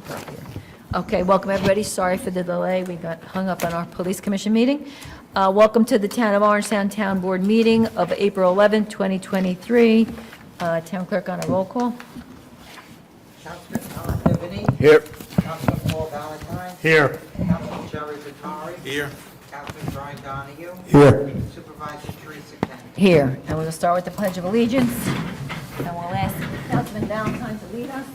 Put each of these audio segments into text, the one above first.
Superb here. Okay, welcome everybody. Sorry for the delay. We got hung up on our police commission meeting. Welcome to the Town of Orangetown Town Board meeting of April 11, 2023. Town clerk on a roll call. Councilman Tom Tiffany. Here. Councilman Paul Valentine. Here. Councilman Jerry Vitari. Here. Councilman Brian Donahue. Here. Supervisor Teresa Kennedy. Here, and we'll start with the Pledge of Allegiance. And we'll ask Councilman Valentine to lead us.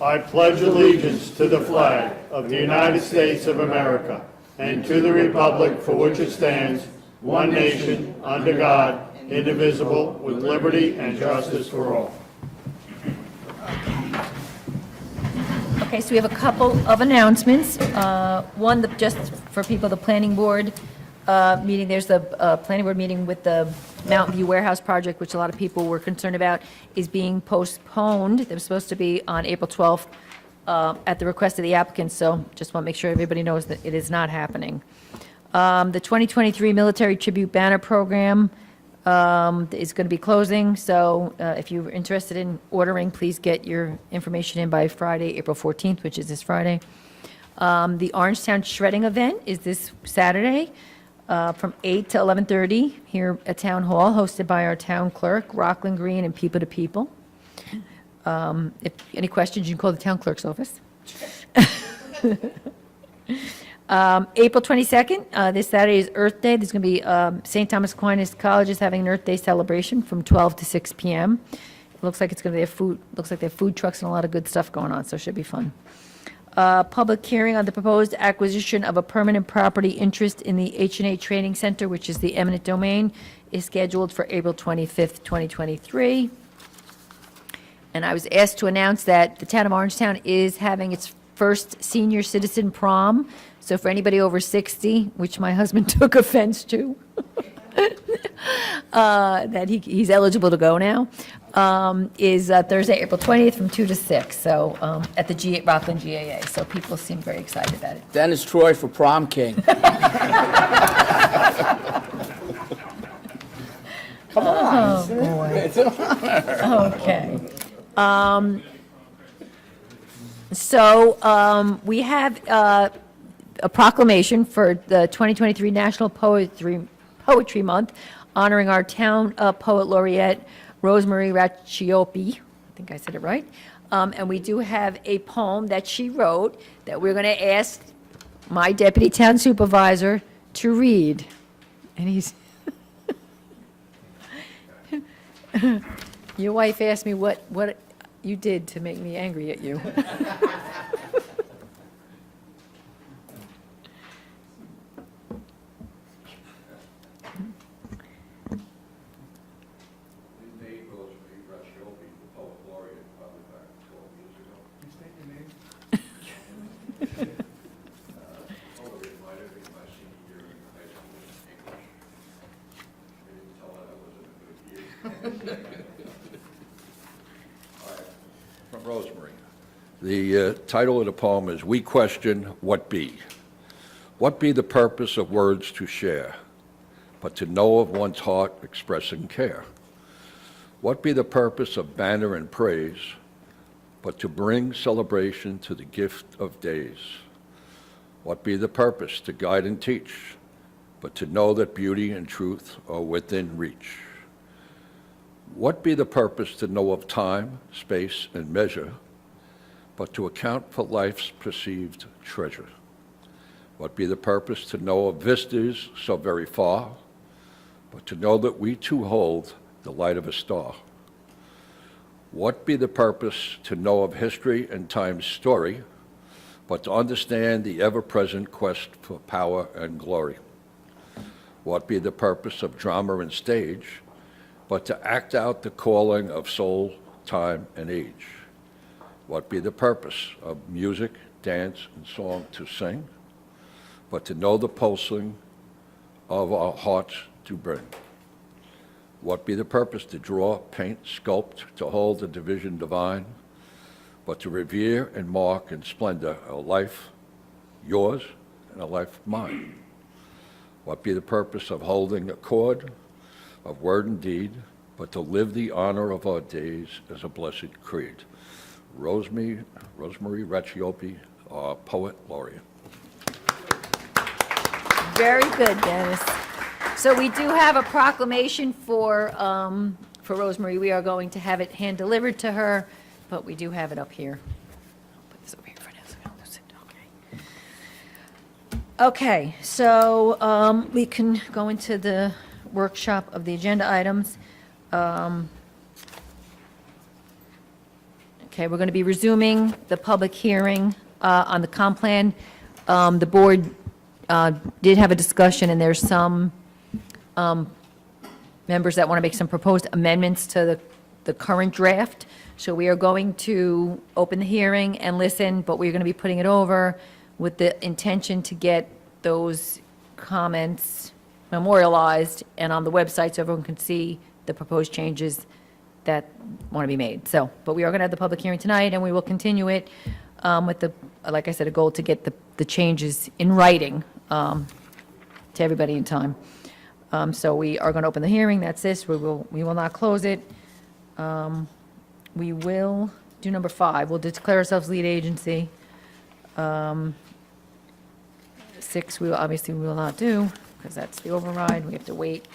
I pledge allegiance to the flag of the United States of America and to the republic for which it stands, one nation, under God, indivisible, with liberty and justice for all. Okay, so we have a couple of announcements. One, just for people, the planning board meeting, there's the planning board meeting with the Mountain View Warehouse project, which a lot of people were concerned about, is being postponed. It was supposed to be on April 12th at the request of the applicant, so just want to make sure everybody knows that it is not happening. The 2023 Military Tribute Banner Program is going to be closing, so if you're interested in ordering, please get your information in by Friday, April 14th, which is this Friday. The Orangetown Shredding Event is this Saturday from 8 to 11:30 here at Town Hall, hosted by our town clerk, Rockland Green, and People to People. If any questions, you can call the town clerk's office. April 22nd, this Saturday is Earth Day. There's going to be St. Thomas Aquinas College is having an Earth Day celebration from 12 to 6 p.m. It looks like it's going to be a food. Looks like they have food trucks and a lot of good stuff going on, so it should be fun. Public hearing on the proposed acquisition of a permanent property interest in the H&A Training Center, which is the eminent domain, is scheduled for April 25th, 2023. And I was asked to announce that the town of Orangetown is having its first senior citizen prom. So for anybody over 60, which my husband took offense to, that he's eligible to go now, is Thursday, April 20th from 2 to 6, so at the Rockland GAA. So people seem very excited about it. Dennis Troy for prom king. Come on. Okay. So we have a proclamation for the 2023 National Poetry Month, honoring our town poet laureate, Rosemary Racciopi. I think I said it right. And we do have a poem that she wrote that we're going to ask my deputy town supervisor to read. And he's... Your wife asked me what you did to make me angry at you. From Rosemary. The title of the poem is We Question What Be. What be the purpose of words to share, but to know of one's heart expressing care? What be the purpose of banner and praise, but to bring celebration to the gift of days? What be the purpose to guide and teach, but to know that beauty and truth are within reach? What be the purpose to know of time, space, and measure, but to account for life's perceived treasure? What be the purpose to know of vistas so very far, but to know that we too hold the light of a star? What be the purpose to know of history and time's story, but to understand the ever-present quest for power and glory? What be the purpose of drama and stage, but to act out the calling of soul, time, and age? What be the purpose of music, dance, and song to sing, but to know the pulsing of our hearts to bring? What be the purpose to draw, paint, sculpt, to hold the division divine, but to revere and mark in splendor a life yours and a life mine? What be the purpose of holding a cord of word and deed, but to live the honor of our days as a blessed creed? Rosemary Recchiopi, our Poet Laureate. Very good, Dennis. So we do have a proclamation for Rosemary. We are going to have it hand-delivered to her, but we do have it up here. I'll put this over here for now, so I don't lose it. Okay, so we can go into the workshop of the agenda items. Okay, we're going to be resuming the public hearing on the comp plan. The board did have a discussion, and there's some members that want to make some proposed amendments to the current draft. So we are going to open the hearing and listen, but we're going to be putting it over with the intention to get those comments memorialized and on the website so everyone can see the proposed changes that want to be made. So, but we are going to have the public hearing tonight, and we will continue it with the, like I said, a goal to get the changes in writing to everybody in time. So we are going to open the hearing, that's this, we will not close it. We will do number 5, we'll declare ourselves lead agency. 6, we will not do, because that's the override, we have to wait.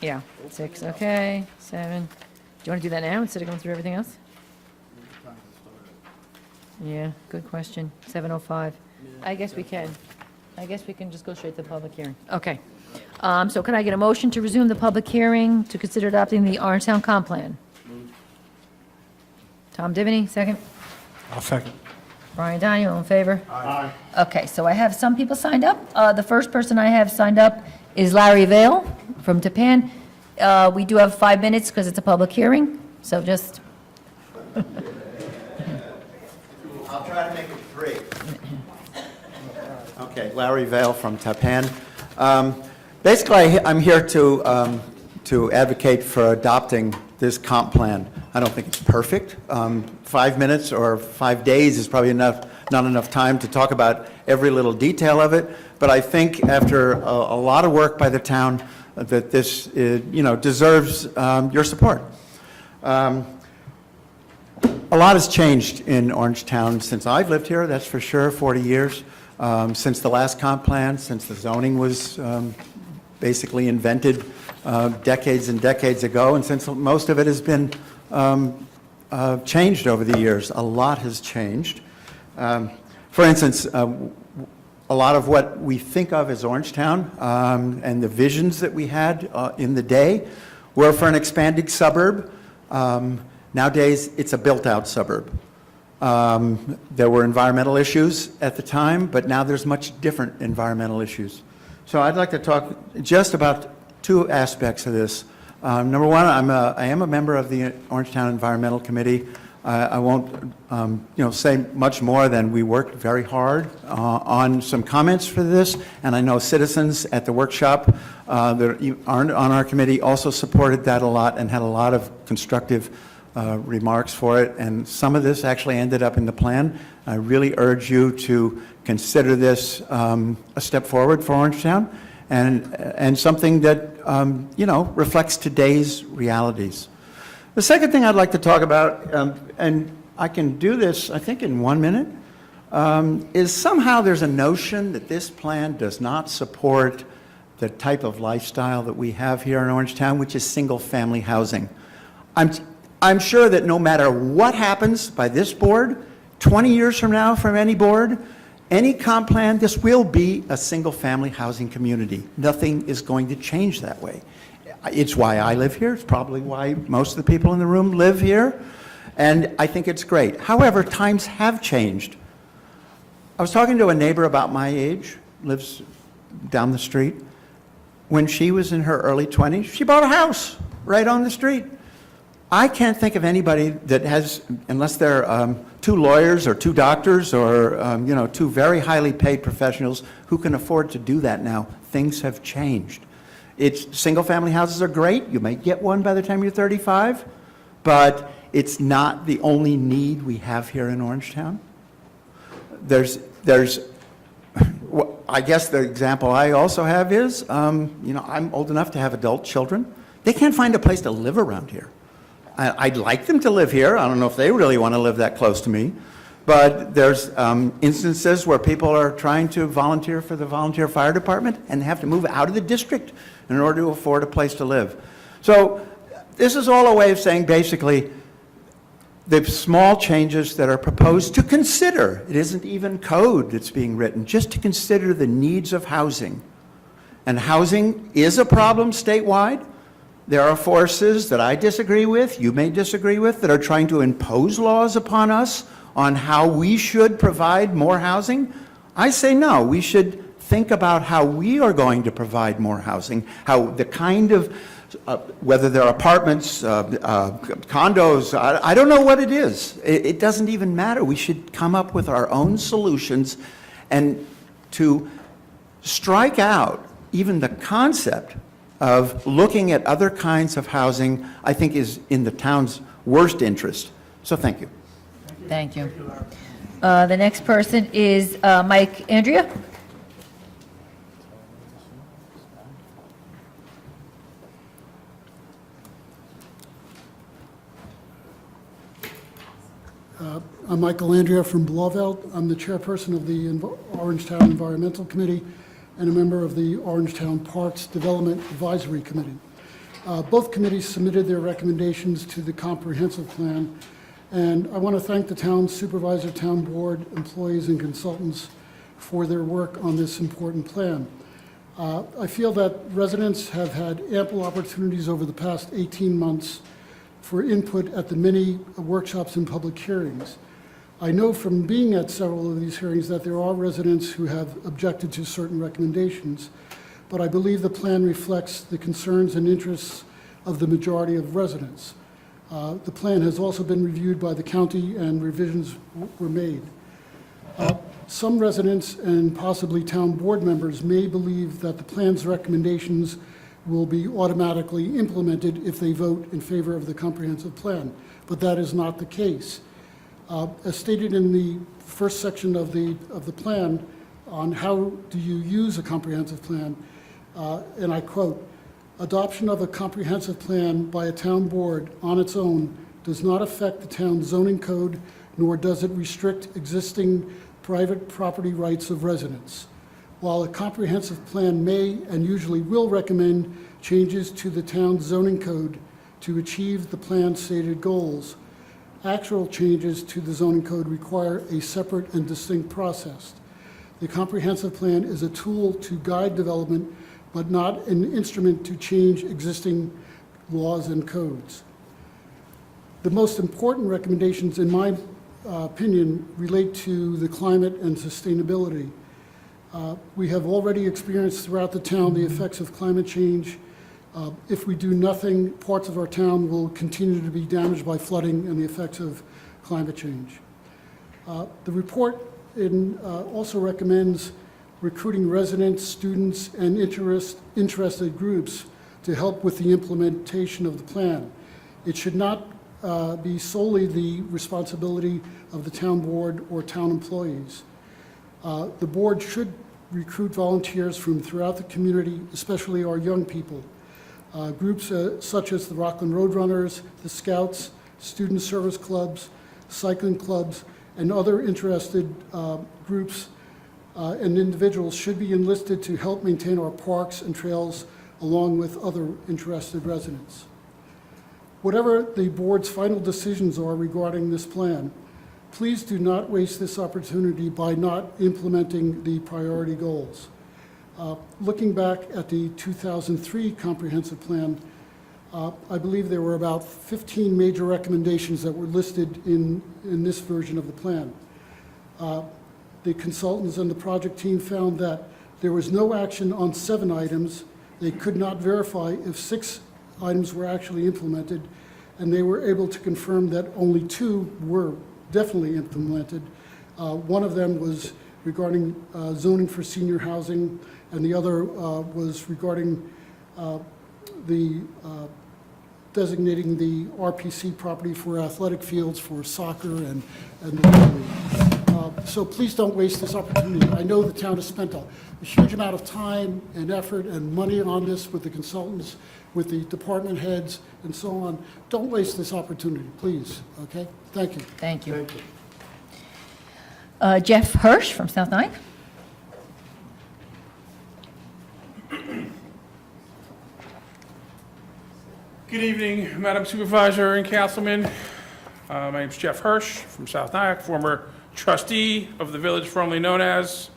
Yeah, 6, okay, 7. Do you want to do that now instead of going through everything else? Yeah, good question. 7:05. I guess we can. I guess we can just go straight to the public hearing. Okay. So can I get a motion to resume the public hearing to consider adopting the Orangetown comp plan? Tom Divany, second. I'll second. Brian Donahue, all in favor? Aye. Okay, so I have some people signed up. The first person I have signed up is Larry Vale from Tapan. We do have 5 minutes because it's a public hearing, so just, I'll try to make it 3. Okay, Larry Vale from Tapan. Basically, I'm here to advocate for adopting this comp plan. I don't think it's perfect. 5 minutes or 5 days is probably not enough time to talk about every little detail of it, but I think after a lot of work by the town, that this, deserves your support. A lot has changed in Orangetown since I've lived here, that's for sure, 40 years. Since the last comp plan, since the zoning was basically invented decades and decades ago, and since most of it has been changed over the years. A lot has changed. For instance, a lot of what we think of as Orangetown and the visions that we had in the day were for an expanding suburb. Nowadays, it's a built-out suburb. There were environmental issues at the time, but now there's much different environmental issues. So I'd like to talk just about 2 aspects of this. Number one, I am a member of the Orangetown Environmental Committee. I won't, say much more than we worked very hard on some comments for this, and I know citizens at the workshop that aren't on our committee also supported that a lot and had a lot of constructive remarks for it, and some of this actually ended up in the plan. I really urge you to consider this a step forward for Orangetown and something that, reflects today's realities. The second thing I'd like to talk about, and I can do this, I think, in 1 minute, is somehow there's a notion that this plan does not support the type of lifestyle that we have here in Orangetown, which is single-family housing. I'm sure that no matter what happens by this board, 20 years from now from any board, any comp plan, this will be a single-family housing community. Nothing is going to change that way. It's why I live here. It's probably why most of the people in the room live here. And I think it's great. However, times have changed. I was talking to a neighbor about my age, lives down the street. When she was in her early 20s, she bought a house right on the street. I can't think of anybody that has, unless they're 2 lawyers or 2 doctors or, 2 very highly paid professionals who can afford to do that now. Things have changed. Single-family houses are great. You may get one by the time you're 35, but it's not the only need we have here in Orangetown. I guess the example I also have is, I'm old enough to have adult children. They can't find a place to live around here. I'd like them to live here. I don't know if they really want to live that close to me. But there's instances where people are trying to volunteer for the volunteer fire department and have to move out of the district in order to afford a place to live. So this is all a way of saying, basically, the small changes that are proposed to consider. It isn't even code that's being written, just to consider the needs of housing. And housing is a problem statewide. There are forces that I disagree with, you may disagree with, that are trying to impose laws upon us on how we should provide more housing. I say no, we should think about how we are going to provide more housing, how the kind of, whether they're apartments, condos, I don't know what it is. It doesn't even matter. We should come up with our own solutions, and to strike out even the concept of looking at other kinds of housing, I think is in the town's worst interest. So thank you. Thank you. The next person is Mike Andrea. I'm Michael Andrea from Blauvelt. I'm the chairperson of the Orangetown Environmental Committee and a member of the Orangetown Parks Development Advisory Committee. Both committees submitted their recommendations to the comprehensive plan, and I want to thank the town supervisor, town board, employees, and consultants for their work on this important plan. I feel that residents have had ample opportunities over the past 18 months for input at the many workshops and public hearings. I know from being at several of these hearings that there are residents who have objected to certain recommendations, but I believe the plan reflects the concerns and interests of the majority of residents. The plan has also been reviewed by the county and revisions were made. Some residents and possibly town board members may believe that the plan's recommendations will be automatically implemented if they vote in favor of the comprehensive plan, but that is not the case. As stated in the first section of the plan on how do you use a comprehensive plan, and I quote, "Adoption of a comprehensive plan by a town board on its own does not affect the town's zoning code, nor does it restrict existing private property rights of residents. While a comprehensive plan may and usually will recommend changes to the town's zoning code to achieve the plan's stated goals, actual changes to the zoning code require a separate and distinct process. The comprehensive plan is a tool to guide development, but not an instrument to change existing laws and codes." The most important recommendations, in my opinion, relate to the climate and sustainability. We have already experienced throughout the town the effects of climate change. If we do nothing, parts of our town will continue to be damaged by flooding and the effects of climate change. The report also recommends recruiting residents, students, and interested groups to help with the implementation of the plan. It should not be solely the responsibility of the town board or town employees. The board should recruit volunteers from throughout the community, especially our young people. Groups such as the Rockland Roadrunners, the Scouts, student service clubs, cycling clubs, and other interested groups and individuals should be enlisted to help maintain our parks and trails along with other interested residents. Whatever the board's final decisions are regarding this plan, please do not waste this opportunity by not implementing the priority goals. Looking back at the 2003 comprehensive plan, I believe there were about 15 major recommendations that were listed in this version of the plan. The consultants and the project team found that there was no action on 7 items. They could not verify if 6 items were actually implemented, and they were able to confirm that only 2 were definitely implemented. One of them was regarding zoning for senior housing, and the other was regarding designating the RPC property for athletic fields for soccer and the rugby. So please don't waste this opportunity. I know the town has spent a huge amount of time and effort and money on this with the consultants, with the department heads, and so on. Don't waste this opportunity, please, okay? Thank you. Thank you. Jeff Hirsch from South Nyack. Good evening, Madam Supervisor and Councilman. My name's Jeff Hirsch from South Nyack, former trustee of the village formerly known as.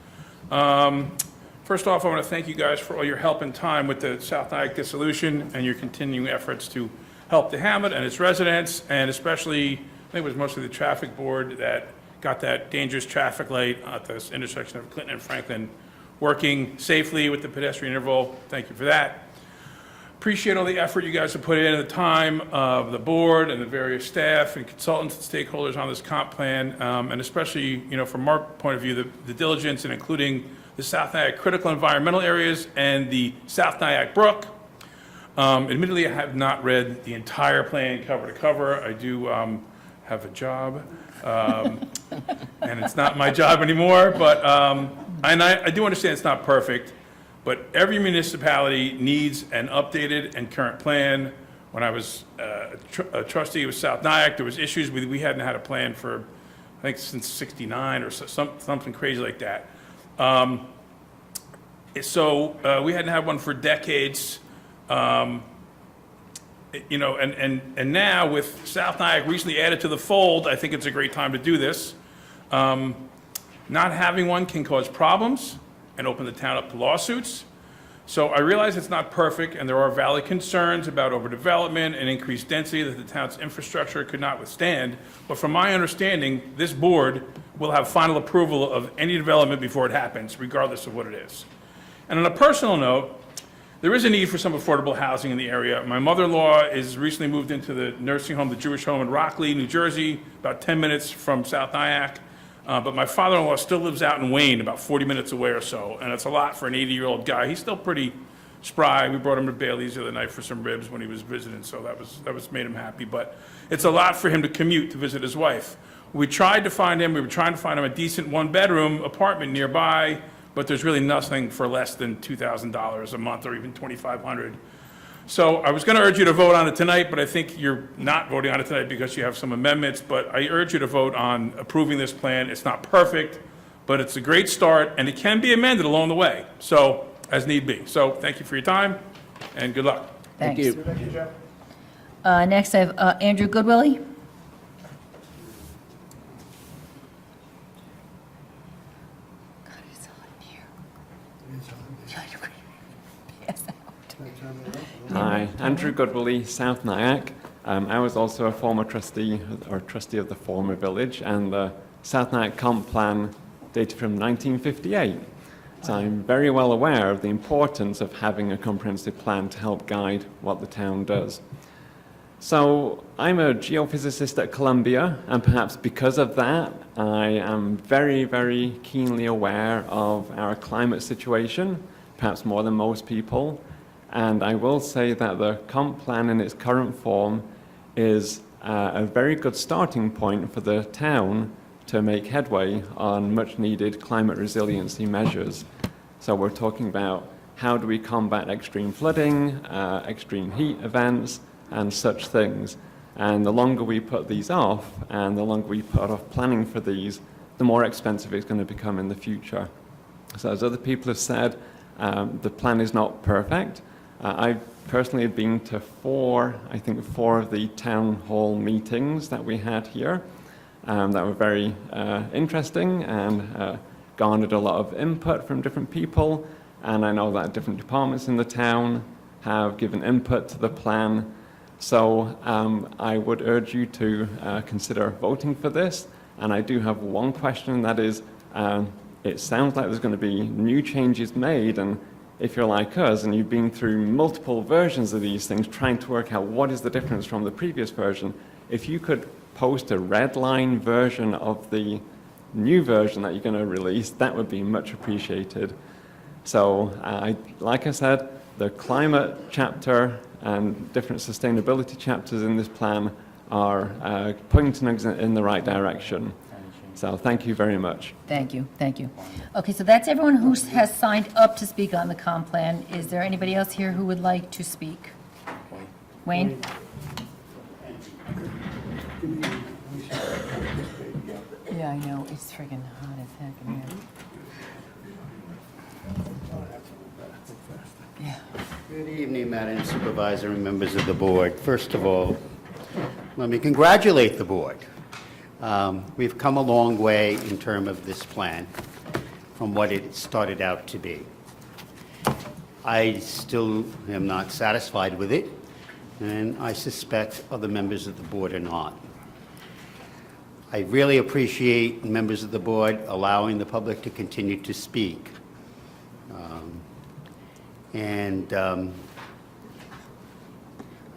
First off, I want to thank you guys for all your help and time with the South Nyack dissolution and your continuing efforts to help the hamlet and its residents, and especially, I think it was mostly the traffic board that got that dangerous traffic light at this intersection of Clinton and Franklin working safely with the pedestrian interval. Thank you for that. Appreciate all the effort you guys have put in and the time of the board and the various staff and consultants and stakeholders on this comp plan, and especially, from our point of view, the diligence in including the South Nyack critical environmental areas and the South Nyack Brook. Admittedly, I have not read the entire plan cover to cover. I do have a job, and it's not my job anymore, but and I do understand it's not perfect. But every municipality needs an updated and current plan. When I was a trustee of South Nyack, there was issues with, we hadn't had a plan for, I think, since '69 or something crazy like that. So we hadn't had one for decades. And now with South Nyack recently added to the fold, I think it's a great time to do this. Not having one can cause problems and open the town up to lawsuits. So I realize it's not perfect, and there are valid concerns about overdevelopment and increased density that the town's infrastructure could not withstand. But from my understanding, this board will have final approval of any development before it happens, regardless of what it is. And on a personal note, there is a need for some affordable housing in the area. My mother-in-law is recently moved into the nursing home, the Jewish home in Rockley, New Jersey, about 10 minutes from South Nyack. But my father-in-law still lives out in Wayne, about 40 minutes away or so, and it's a lot for an 80-year-old guy. He's still pretty spry. We brought him to Bailey's the other night for some ribs when he was visiting, so that was made him happy. But it's a lot for him to commute to visit his wife. We were trying to find him a decent one-bedroom apartment nearby, but there's really nothing for less than $2,000 a month or even $2,500. So I was going to urge you to vote on it tonight, but I think you're not voting on it tonight because you have some amendments. But I urge you to vote on approving this plan. It's not perfect, but it's a great start, and it can be amended along the way, so as need be. So thank you for your time, and good luck. Thanks. Thank you. Next, I have Andrew Goodwillie. God, it's hot in here. Pass out. Hi, Andrew Goodwillie, South Nyack. I was also a former trustee of the former village, and the South Nyack comp plan dated from 1958. So I'm very well aware of the importance of having a comprehensive plan to help guide what the town does. So I'm a geophysicist at Columbia, and perhaps because of that, I am very, very keenly aware of our climate situation, perhaps more than most people. And I will say that the comp plan in its current form is a very good starting point for the town to make headway on much needed climate resiliency measures. So we're talking about how do we combat extreme flooding, extreme heat events, and such things. And the longer we put these off, and the longer we put off planning for these, the more expensive it's going to become in the future. So as other people have said, the plan is not perfect. I personally have been to four of the town hall meetings that we had here that were very interesting and garnered a lot of input from different people. And I know that different departments in the town have given input to the plan. So I would urge you to consider voting for this. And I do have one question, and that is, it sounds like there's going to be new changes made, and if you're like us and you've been through multiple versions of these things, trying to work out what is the difference from the previous version, if you could post a red line version of the new version that you're going to release, that would be much appreciated. So, like I said, the climate chapter and different sustainability chapters in this plan are pointing us in the right direction. So thank you very much. Thank you, thank you. Okay, so that's everyone who has signed up to speak on the comp plan. Is there anybody else here who would like to speak? Wayne? Yeah, I know, it's friggin' hot as heck in here. Yeah. Good evening, Madam Supervisor and members of the board. First of all, let me congratulate the board. We've come a long way in terms of this plan from what it started out to be. I still am not satisfied with it, and I suspect other members of the board are not. I really appreciate members of the board allowing the public to continue to speak.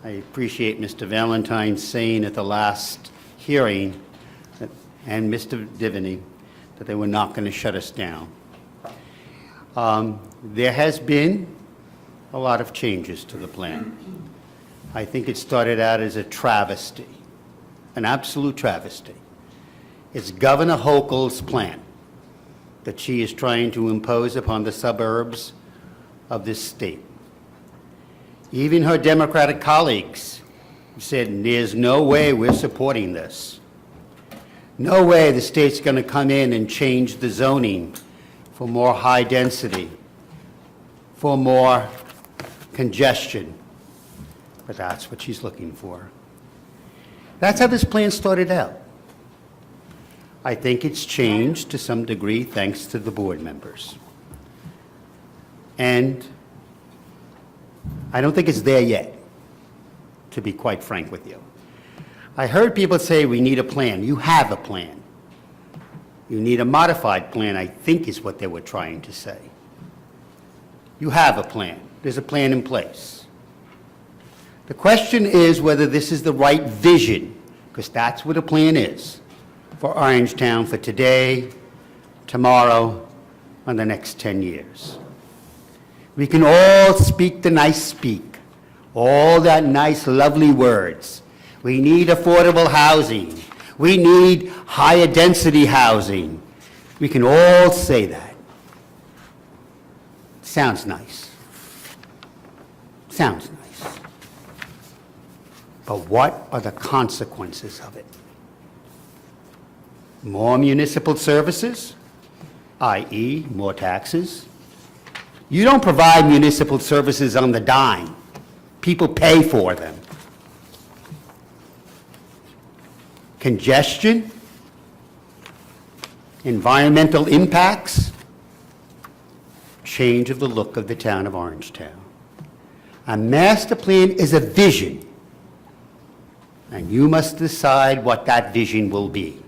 I appreciate Mr. Valentine saying at the last hearing, and Mr. Divany, that they were not going to shut us down. There has been a lot of changes to the plan. I think it started out as a travesty, an absolute travesty. It's Governor Hochul's plan that she is trying to impose upon the suburbs of this state. Even her Democratic colleagues said, there's no way we're supporting this. No way the state's going to come in and change the zoning for more high density, for more congestion. But that's what she's looking for. That's how this plan started out. I think it's changed to some degree thanks to the board members. And I don't think it's there yet, to be quite frank with you. I heard people say we need a plan. You have a plan. You need a modified plan, I think is what they were trying to say. You have a plan. There's a plan in place. The question is whether this is the right vision, because that's what a plan is for Orangetown for today, tomorrow, and the next 10 years. We can all speak the nice speak, all that nice, lovely words. We need affordable housing. We need higher density housing. We can all say that. Sounds nice. Sounds nice. But what are the consequences of it? More municipal services, i.e., more taxes. You don't provide municipal services on the dime. People pay for them. Congestion, environmental impacts, change of the look of the town of Orangetown. A master plan is a vision, and you must decide what that vision will be.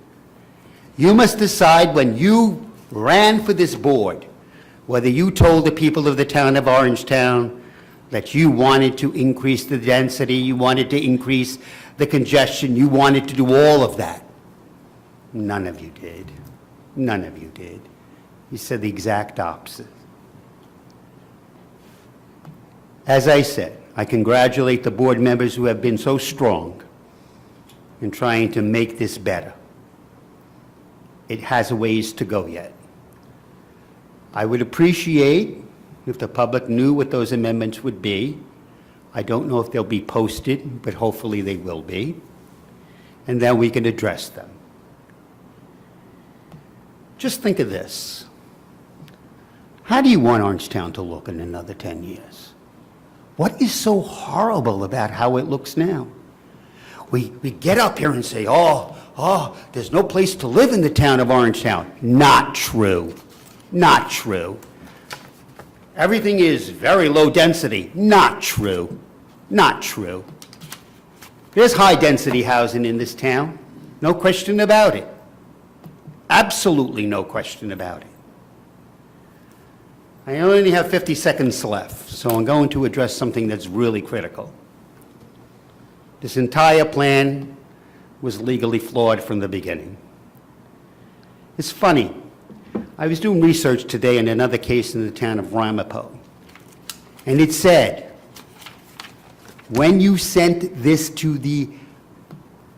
You must decide when you ran for this board, whether you told the people of the town of Orangetown that you wanted to increase the density, you wanted to increase the congestion, you wanted to do all of that. None of you did. None of you did. You said the exact opposite. As I said, I congratulate the board members who have been so strong in trying to make this better. It has a ways to go yet. I would appreciate if the public knew what those amendments would be. I don't know if they'll be posted, but hopefully they will be. And then we can address them. Just think of this. How do you want Orangetown to look in another 10 years? What is so horrible about how it looks now? We get up here and say, oh, there's no place to live in the town of Orangetown. Not true. Not true. Everything is very low density. Not true. Not true. There's high density housing in this town. No question about it. Absolutely no question about it. I only have 50 seconds left, so I'm going to address something that's really critical. This entire plan was legally flawed from the beginning. It's funny. I was doing research today in another case in the town of Ramapo, and it said, when you sent this to the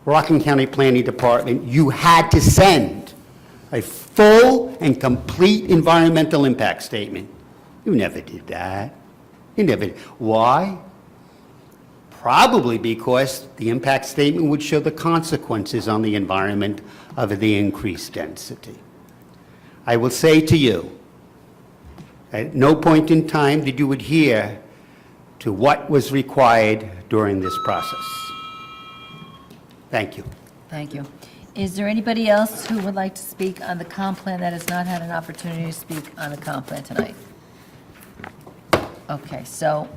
Rockland County Planning Department, you had to send A full and complete environmental impact statement. You never did that. You never. Why? Probably because the impact statement would show the consequences on the environment of the increased density. I will say to you, at no point in time did you adhere to what was required during this process. Thank you. Thank you. Is there anybody else who would like to speak on the comp plan that has not had an opportunity to speak on the comp plan tonight? Okay, so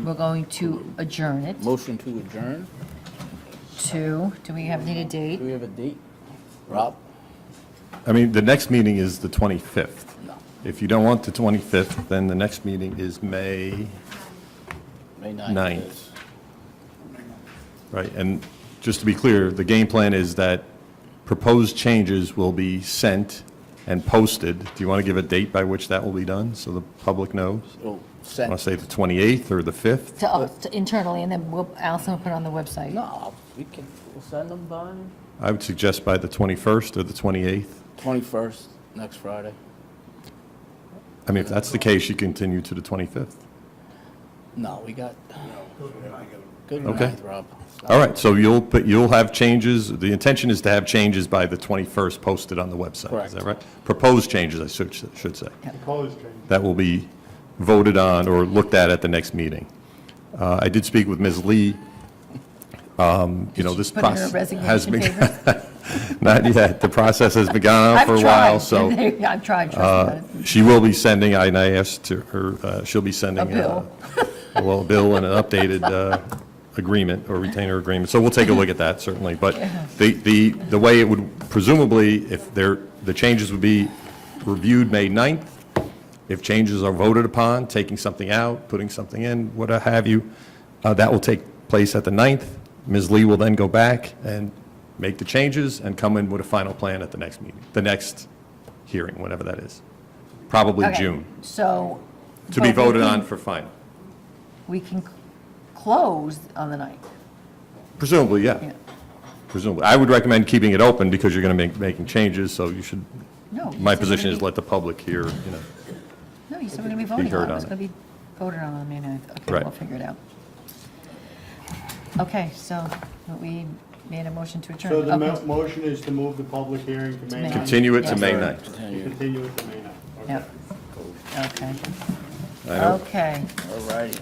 we're going to adjourn it Motion to adjourn. to, do we need a Do date? we have a date? Rob? I mean, the next meeting is the 25th. No. If you don't want the 25th, then the next meeting is May May 9th. 9th. Right, and just to be clear, the game plan is that proposed changes will be sent and posted. Do you want to give a date by which that will be done, so the public knows? Oh, Want sent. to say the 28th or the 5th? To us, internally, and then Allison will put it on the website. No, we'll send them by I would suggest by the 21st or the 28th. 21st, next Friday. I mean, if that's the case, you continue to the 25th. No, we got. Good Okay. night, Rob. All right, so you'll have changes, the intention is to have changes by the 21st posted on the website. Correct. Is that right? Proposed changes, I should say. Proposed change. That will be voted on or looked at the next meeting. I did speak with Ms. Lee. This Put in her process has resignation been, papers? not yet, the process has been going on I've for a tried. while, so I've tried, trust me. she will be sending, and I asked to her, she'll be sending. A bill. Well, a bill and an updated agreement or retainer agreement. So we'll take a look at that, certainly. But the way it would presumably, if the changes would be reviewed May 9th, if changes are voted upon, taking something out, putting something in, what have you, that will take place at the 9th. Ms. Lee will then go back and make the changes and come in with a final plan at the next meeting, the next hearing, whenever that is. Probably Okay, June, So. to be but we voted can- on for final. We can close on the 9th. Presumably, Yeah. yeah. Presumably. I would recommend keeping it open because you're going to be making changes, so you should, No. you my said we're position gonna is be- let the public hear, No, you said we're going to be voting heard on it. It's on going to be voted on May 9th. Okay, Right. we'll figure it out. Okay, so we made a motion to adjourn. So the Okay. motion is to move the public hearing to May May 9th? continue it to Yes. May Sorry. 9th. Continue it to May 9th. Okay. Yep. Okay. I know. Okay, All righty.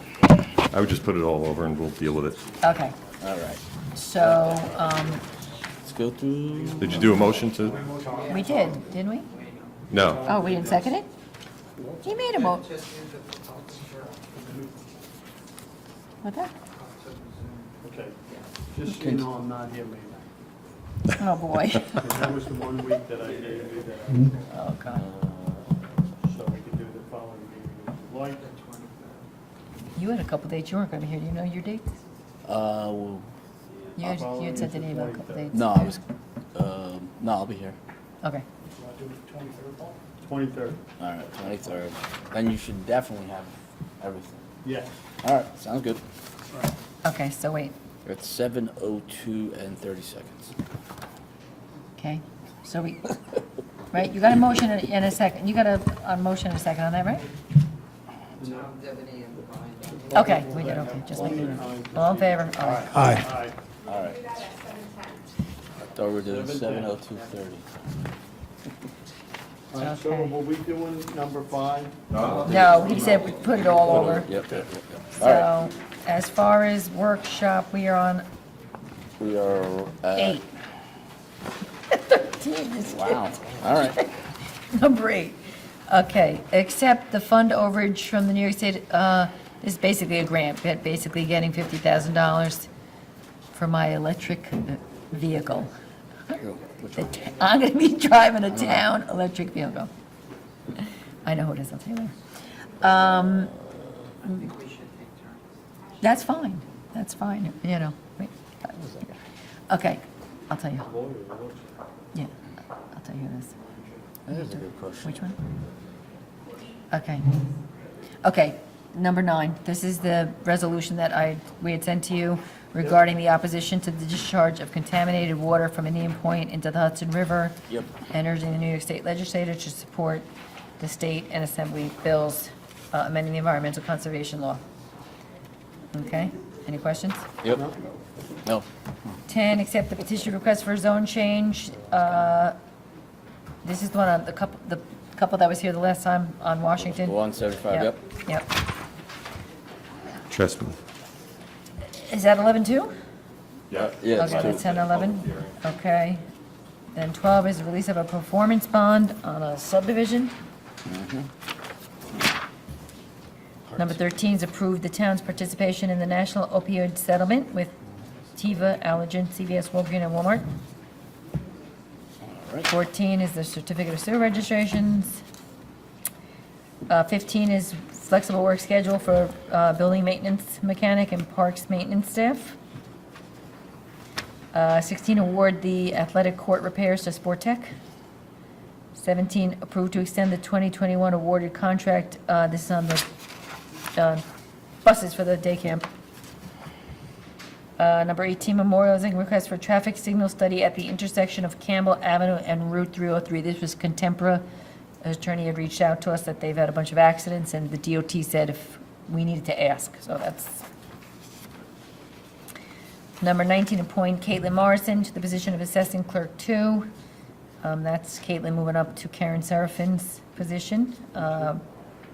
I would just put it all over and we'll deal with it. okay. All right. So, Let's go through. Did you do a motion to? we did, didn't we? No. Oh, we didn't second it? He made a mo, Just use it for public hearing. what's that? Okay. Just so you know, I'm not here May 9th. Oh, boy. That was the 1 week that I gave you that, Oh, God. so we can do the following meeting if you like. You had a couple dates you weren't going to be here. Do you know your dates? Well, You had said the name of a couple dates. no, I was. No, I'll be here. Okay. 23rd. All right, 23rd. Then you should definitely have everything. Yes. All right, sounds good. Okay, so wait, We're at 7:02 and 30 seconds. okay. So we, right, you got a motion and a second. You got a motion and a second on that, right? Tom Devaney and Brian Donahue. Okay, we did, okay, just making it. All in favor? All right. Aye. All right. I thought we were doing 7:02:30. All right, so Okay. were we doing number 5? No, he said we put it all over. Yep. All right. So as far as workshop, we are on We are at. 8. 13 is Wow. All right. number 8. Okay, accept the fund overage from the New York State, is basically a grant, basically getting $50,000 for my electric vehicle. I'm going to be driving a town electric vehicle. I know who it is, I'll tell you later. We should take turns. That's fine, that's fine, you know. Wait. Okay, I'll tell you. Yeah, I'll tell you this. That is a good question. Which one? Okay. Okay, Number 9, this is the resolution that we had sent to you regarding the opposition to the discharge of contaminated water from Indian Point into the Hudson River. Yep. And urging the New York State Legislature to support the state and assembly bills amending the environmental conservation law. Okay, any questions? Yep. No. 10, accept the petition request for a zone change. This is the one on the couple that was here the last time on Washington. 175, yep. Yep. Chessman. Is that 11 too? Yeah, Okay, that's 10, 11. Okay. Then 12 is the release of a performance bond on a subdivision. Number 13 is approve the town's participation in the national opioid settlement with Teva, Allergen, CVS, Walgreens, and Walmart. 14 is the certificate of sewer registrations. 15 is flexible work schedule for building maintenance mechanic and parks maintenance staff. 16, award the athletic court repairs to Sport Tech. 17, approve to extend the 2021 awarded contract, this is on the buses for the day camp. Number 18, memorializing request for traffic signal study at the intersection of Campbell Avenue and Route 303. This was Contempra. Attorney had reached out to us that they've had a bunch of accidents, and the DOT said if we needed to ask, so that's. Number 19, appoint Caitlin Morrison to the position of Assessing Clerk 2. That's Caitlin moving up to Karen Serafin's position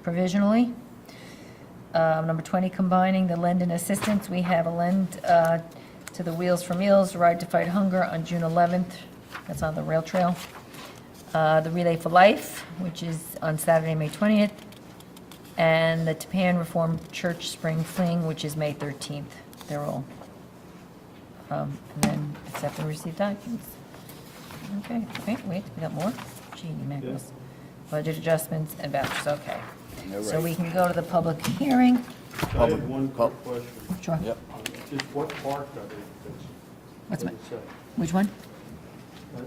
provisionally. Number 20, combining the lend and assistance. We have a lend to the Wheels for Meals Ride to Fight Hunger on June 11th. That's on the rail trail. The Relay for Life, which is on Saturday, May 20th. And the Tapan Reformed Church Spring Fling, which is May 13th. They're all. And then accept and receive documents. Okay, wait, we got more? Genie Magnus. Budget adjustments and vouchers, okay. So we can go to the public hearing. I have one quick question. Sure. Yep. Just what park are they fixing? What's What my, does it say? which one?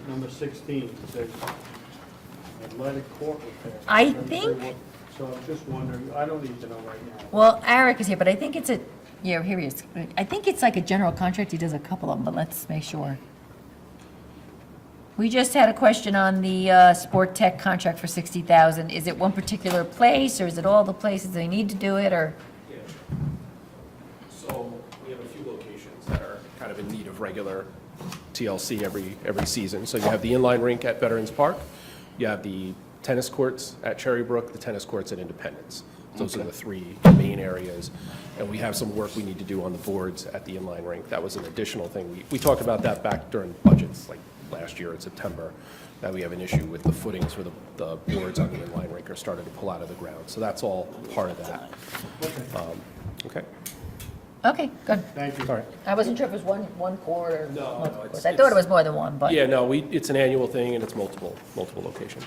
Number 16, it says athletic court repair. I Doesn't say think- what- So I'm just wondering, I don't need to know right now. Well, Eric is here, but I think it's yeah, here he is. I think it's like a general contract. He does a couple of them, but let's make sure. We just had a question on the Sport Tech contract for $60,000. Is it one particular place, or is it all the places they need to do it, or? So we have a few locations that are kind of in need of regular TLC every season. So you have the inline rink at Veterans Park, you have the tennis courts at Cherry Brook, the tennis courts at Independence. Those are the three main areas. And we have some work we need to do on the boards at the inline rink. That was an additional thing. We talked about that back during budgets, like last year in September, that we have an issue with the footings for the boards on the inline rink are starting to pull out of the ground. So that's all part of that. Okay. Okay, good. Thank you. All right. I wasn't sure if it was one court or No, multiple it's- courts. I thought it was more than one, but. Yeah, no, it's an annual thing and it's multiple locations.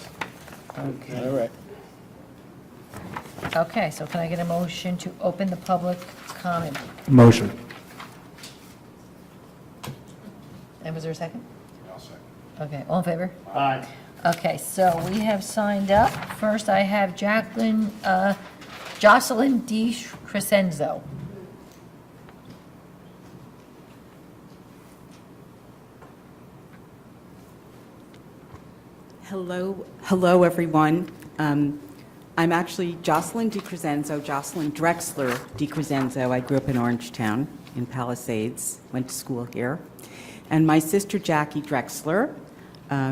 All right. Okay, so can I get a motion to open the public comment? Motion. And was there a second? Okay, all in favor? Aye. Okay, so we have signed up. First, I have Jocelyn D. Crescenzo. Hello, everyone. I'm actually Jocelyn DiCrescenzo, Jocelyn Drexler DiCrescenzo. I grew up in Orangetown, in Palisades, went to school here. And my sister, Jackie Drexler,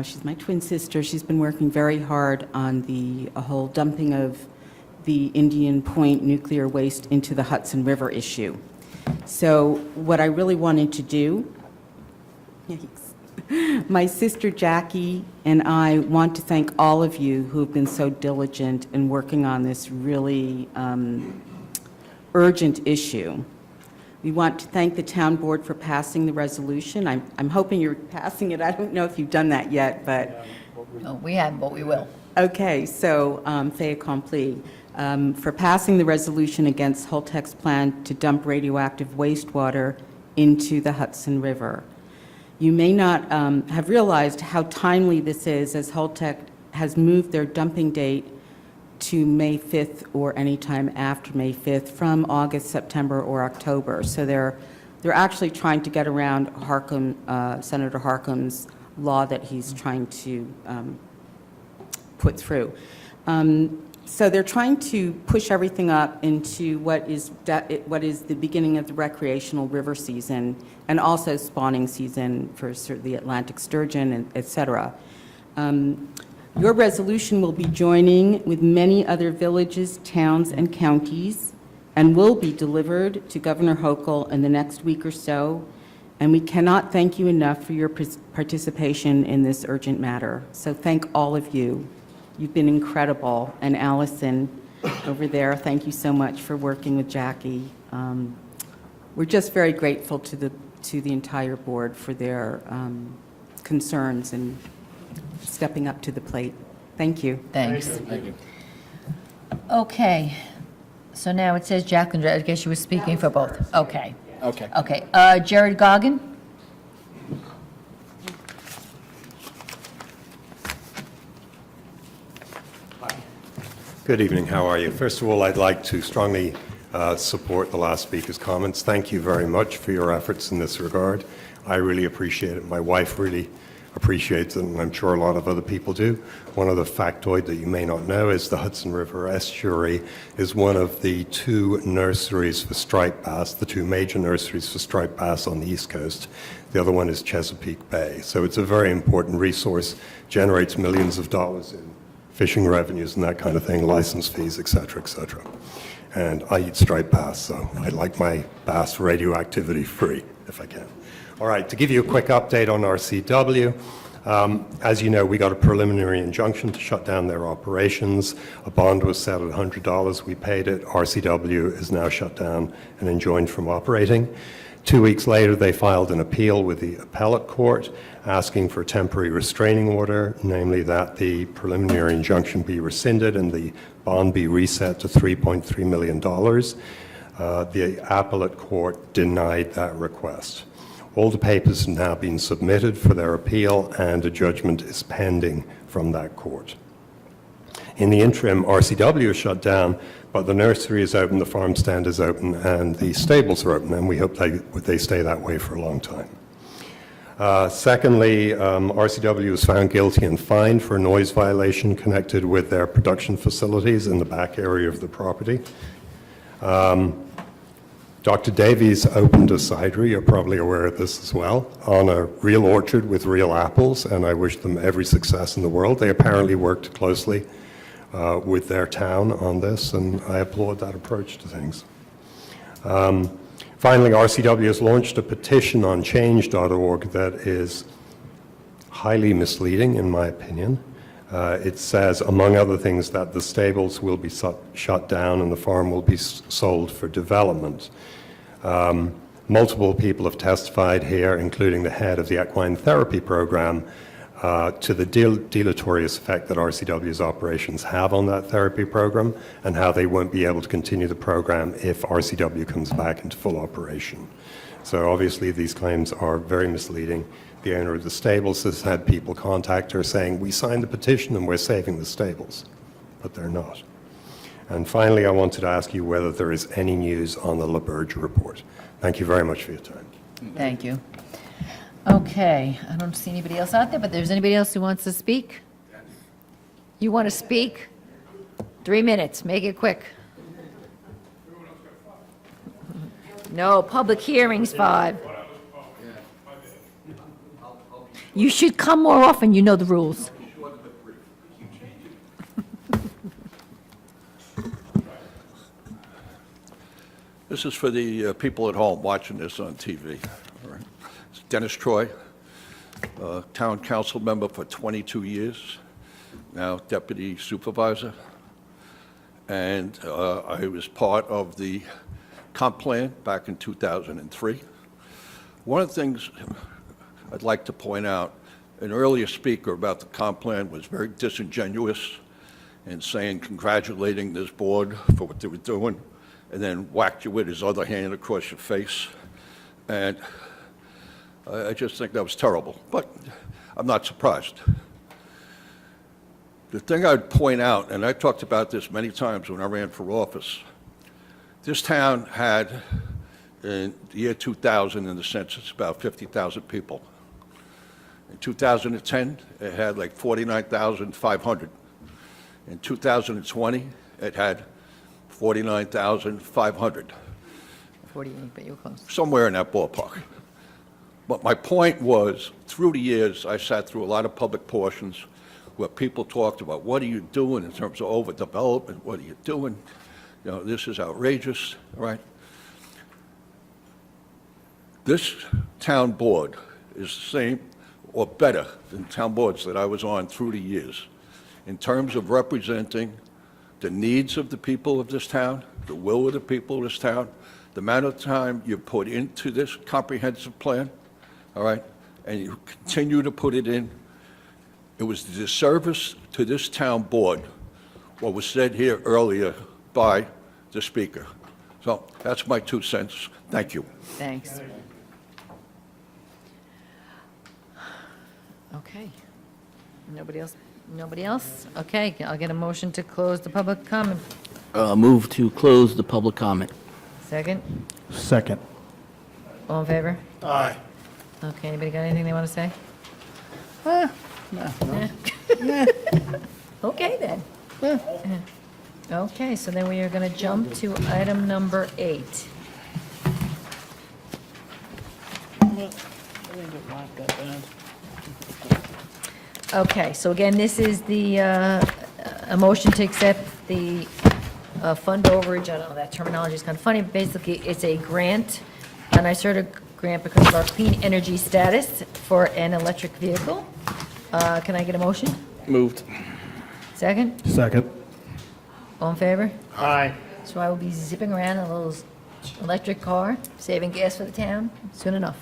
she's my twin sister. She's been working very hard on the whole dumping of the Indian Point nuclear waste into the Hudson River issue. So what I really wanted to do, my sister Jackie and I want to thank all of you who have been so diligent in working on this really urgent issue. We want to thank the town board for passing the resolution. I'm hoping you're passing it. I don't know if you've done that yet, but... No, we haven't, but we will. Okay, so fait accompli. For passing the resolution against Holtec's plan to dump radioactive wastewater into the Hudson River. You may not have realized how timely this is, as Holtec has moved their dumping date to May 5th or anytime after May 5th from August, September, or October. So they're actually trying to get around Senator Harkin's law that he's trying to put through. So they're trying to push everything up into what is the beginning of the recreational river season and also spawning season for the Atlantic sturgeon, and et cetera. Your resolution will be joining with many other villages, towns, and counties, and will be delivered to Governor Hochul in the next week or so. And we cannot thank you enough for your participation in this urgent matter. So thank all of you. You've been incredible. And Allison over there, thank you so much for working with Jackie. We're just very grateful to the entire board for their concerns and stepping up to the plate. Thank you. Thanks. Thank you. Okay, so now it says Jacqueline, I guess you were speaking for both. Okay. Okay. Okay, Jared Goggin? Good evening, how are you? First of all, I'd like to strongly support the last speaker's comments. Thank you very much for your efforts in this regard. I really appreciate it. My wife really appreciates it, and I'm sure a lot of other people do. One other factoid that you may not know is the Hudson River Estuary is one of the two nurseries for striped bass, the two major nurseries for striped bass on the East Coast. The other one is Chesapeake Bay. So it's a very important resource, generates millions of dollars in fishing revenues and that kind of thing, license fees, et cetera, et cetera. And I eat striped bass, so I like my bass radioactivity free, if I can. All right, to give you a quick update on RCW, as you know, we got a preliminary injunction to shut down their operations. A bond was set at $100. We paid it. RCW is now shut down and enjoined from operating. 2 weeks later, they filed an appeal with the appellate court asking for a temporary restraining order, namely that the preliminary injunction be rescinded and the bond be reset to $3.3 million. The appellate court denied that request. All the papers have now been submitted for their appeal, and a judgment is pending from that court. In the interim, RCW is shut down, but the nursery is open, the farm stand is open, and the stables are open, and we hope they stay that way for a long time. Secondly, RCW was found guilty and fined for a noise violation connected with their production facilities in the back area of the property. Dr. Davies opened a cidery, you're probably aware of this as well, on a real orchard with real apples, and I wish them every success in the world. They apparently worked closely with their town on this, and I applaud that approach to things. Finally, RCW has launched a petition on change.org that is highly misleading, in my opinion. It says, among other things, that the stables will be shut down and the farm will be sold for development. Multiple people have testified here, including the head of the equine therapy program, to the deleterious effect that RCW's operations have on that therapy program and how they won't be able to continue the program if RCW comes back into full operation. So obviously these claims are very misleading. The owner of the stables has had people contact her saying, we signed the petition and we're saving the stables, but they're not. And finally, I wanted to ask you whether there is any news on the LaBerge report. Thank you very much for your time. Thank you. Okay, I don't see anybody else out there, but there's anybody else who wants to speak? You want to speak? 3 minutes, make it quick. No, public hearings, 5. You should come more often, you know the rules. This is for the people at home watching this on TV. All right. It's Dennis Troy, town council member for 22 years, now deputy supervisor. And I was part of the comp plan back in 2003. One of the things I'd like to point out, an earlier speaker about the comp plan was very disingenuous in saying, congratulating this board for what they were doing, and then whacked you with his other hand across your face. And I just think that was terrible, but I'm not surprised. The thing I'd point out, and I talked about this many times when I ran for office, this town had, in the year 2000, in the census, about 50,000 people. In 2010, it had like 49,500. In 2020, it had 49,500, 48, but you're close. somewhere in that ballpark. But my point was, through the years, I sat through a lot of public portions where people talked about, what are you doing in terms of overdevelopment? What are you doing? You know, this is outrageous, right? This town board is the same or better than town boards that I was on through the years in terms of representing the needs of the people of this town, the will of the people of this town, the amount of time you put into this comprehensive plan, all right, and you continue to put it in. It was a disservice to this town board, what was said here earlier by the speaker. So that's my 2 cents. Thank you. Thanks. Okay. Nobody else? Nobody else? Okay, I'll get a motion to close the public comment. Move to close the public comment. Second? Second. All in favor? Aye. Okay, anybody got anything they want to say? Okay, then. Okay, so then we are going to jump to item number 8. Okay, so again, this is the, a motion to accept the fund overage. I don't know, that terminology is kind of funny. Basically, it's a grant, a NYSERDA grant because of our clean energy status for an electric vehicle. Can I get a motion? Moved. Second? Second. All in favor? Aye. So I will be zipping around in a little electric car, saving gas for the town soon enough.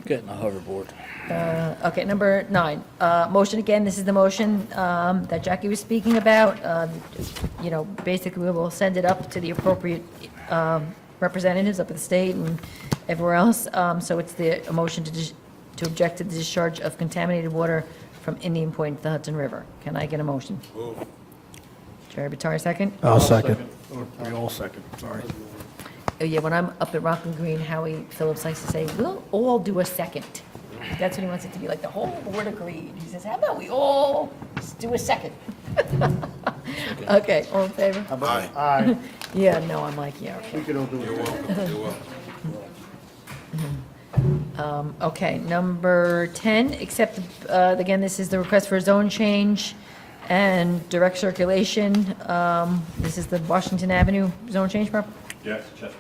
Getting a hoverboard. Okay, number 9. Motion again, this is the motion that Jackie was speaking about. You know, basically, we will send it up to the appropriate representatives up at the state and everywhere else. So it's a motion to object to the discharge of contaminated water from Indian Point to the Hudson River. Can I get a motion? Jerry Batari, second? I'll second. We all second, sorry. Oh, yeah, when I'm up at Rockland Green, Howie Phillips likes to say, we'll all do a second. That's what he wants it to be, like the whole board agreed. He says, how about we all just do a second? Okay, all in favor? Aye. Aye. Yeah, no, I'm like, yeah, okay. We can all do it. You're welcome. You're welcome. Okay, number 10, accept, again, this is the request for a zone change and direct circulation. This is the Washington Avenue zone change prop. Yes, Chestnut.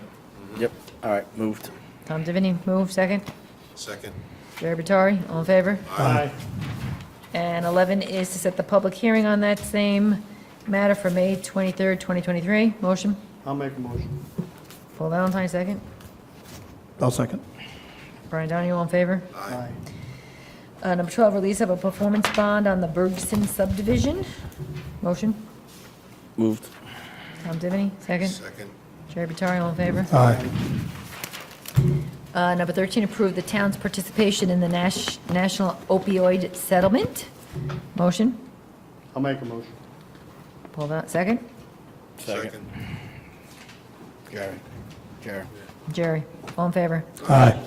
Yep. All right, moved. Tom Diviny, move, second. Second. Jerry Batari, all in favor? Aye. And 11 is to set the public hearing on that same matter for May 23rd, 2023. Motion? I'll make a motion. Paul Valentine, second. I'll second. Brian Donahue, all in favor? Aye. Number 12, release of a performance bond on the Bergson subdivision. Motion? Moved. Tom Diviny, second. Second. Jerry Batari, all in favor? Aye. Number 13, approve the town's participation in the national opioid settlement. Motion? I'll make a motion. Paul Valentine, second. Second. Jerry. Jerry, all in favor? Aye.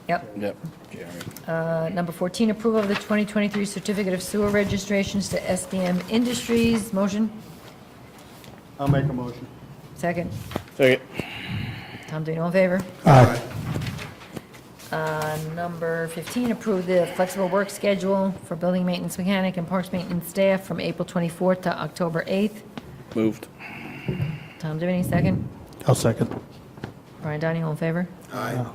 Yep. Yep. Jerry. Number 14, approval of the 2023 certificate of sewer registrations to SDM Industries. Motion? I'll make a motion. Second. Second. Tom Dean, all in favor? Aye. Number 15, approve the flexible work schedule for building maintenance mechanic and parks maintenance staff from April 24th to October 8th. Moved. Tom Diviny, second. I'll second. Brian Donahue, all in favor? Aye.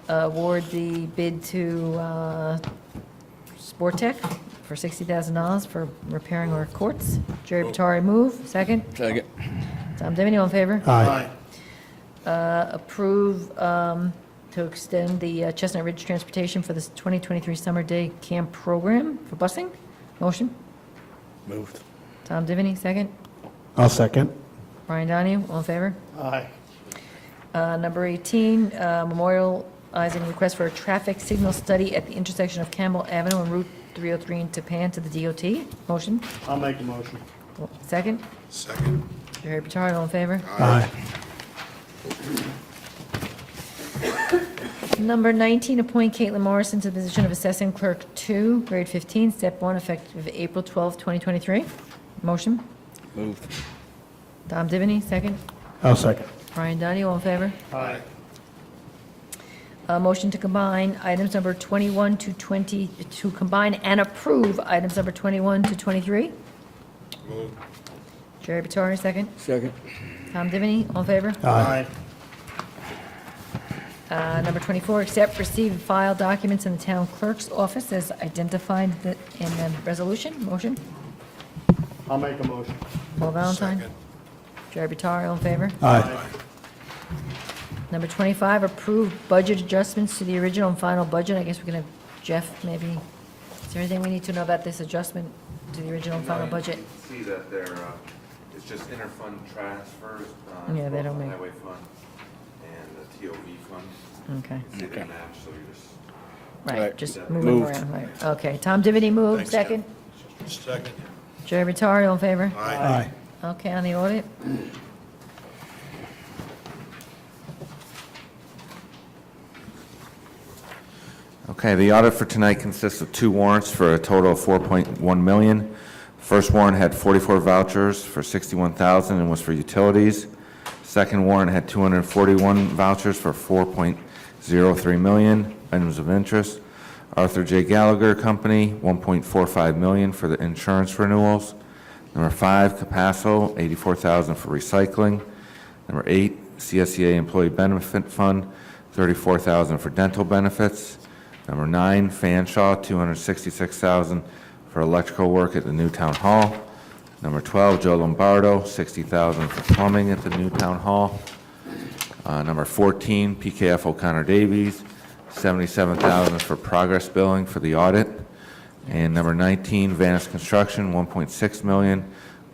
Award the bid to Sport Tech for $60,000 for repairing our courts. Jerry Batari, move, second. Second. Tom Diviny, all in favor? Aye. Approve to extend the Chestnut Ridge Transportation for this 2023 Summer Day Camp Program for busing. Motion? Moved. Tom Diviny, second. I'll second. Brian Donahue, all in favor? Aye. Number 18, memorializing request for a traffic signal study at the intersection of Campbell Avenue and Route 303 in Tapan to the DOT. Motion? I'll make a motion. Second? Second. Jerry Petard, all in favor? Aye. Number 19, appoint Caitlin Morrison to the position of Assessing Clerk 2, grade 15, step 1, effective April 12, 2023. Motion? Moved. Tom Divany, second. I'll second. Brian Donahue, all in favor? Aye. Motion to combine items number 21 to 20, to combine and approve items number 21 to 23. Moved. Jerry Petard, second. Second. Tom Divany, all in favor? Aye. Number 24, accept, receive, and file documents in the town clerk's office as identified in the resolution. Motion? I'll make a motion. Paul Valentine? Second. Jerry Petard, all in favor? Aye. Number 25, approve budget adjustments to the original and final budget. I guess we can have Jeff, maybe. Is there anything we need to know about this adjustment to the original and final budget? See that there, it's just interfund transfers. Yeah, they don't from the make- Highway fund and the TOV fund. Okay, They didn't match, so you just. right, Right. just Moved. move them around, right. Okay, Tom Divany moved, Thanks, Jeff. second. Second. Jerry Vitari, all in favor? Aye. Okay, on the audit? Okay, the audit for tonight consists of 2 warrants for a total of $4.1 million. First warrant had 44 vouchers for $61,000 and was for utilities. Second warrant had 241 vouchers for $4.03 million, items of interest. Arthur J. Gallagher Company, $1.45 million for the insurance renewals. Number 5, Capasso, $84,000 for recycling. Number 8, CSEA Employee Benefit Fund, $34,000 for dental benefits. Number 9, Fanshawe, $266,000 for electrical work at the new town hall. Number 12, Joe Lombardo, $60,000 for plumbing at the new town hall. Number 14, PKF O'Connor Davies, $77,000 for progress billing for the audit. And number 19, Vanis Construction, $1.6 million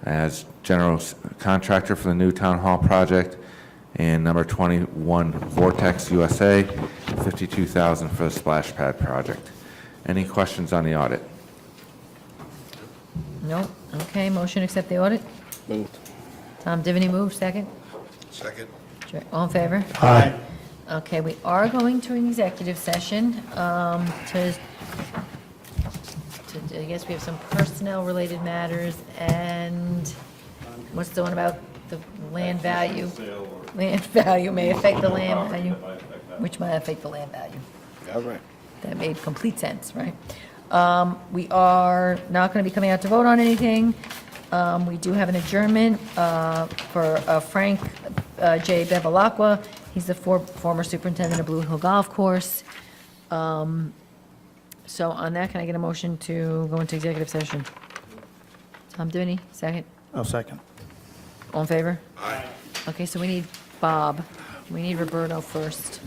as general contractor for the new town hall project. And number 21, Vortex USA, $52,000 for the splash pad project. Any questions on the audit? No? Okay, motion to accept the audit? Moved. Tom Divany moved, second. Second. All in favor? Aye. Okay, we are going to an executive session to, I guess we have some personnel-related matters, and what's the one about the land value? Land value may affect the land value, which might affect the land value. All right. That made complete sense, right? We are not going to be coming out to vote on anything. We do have an adjournment for Frank J. Bevilacqua. He's the former superintendent of Blue Hill Golf Course. So on that, can I get a motion to go into executive session? Tom Divany, second. I'll second. All in favor? Aye. Okay, so we need Bob. We need Roberto first.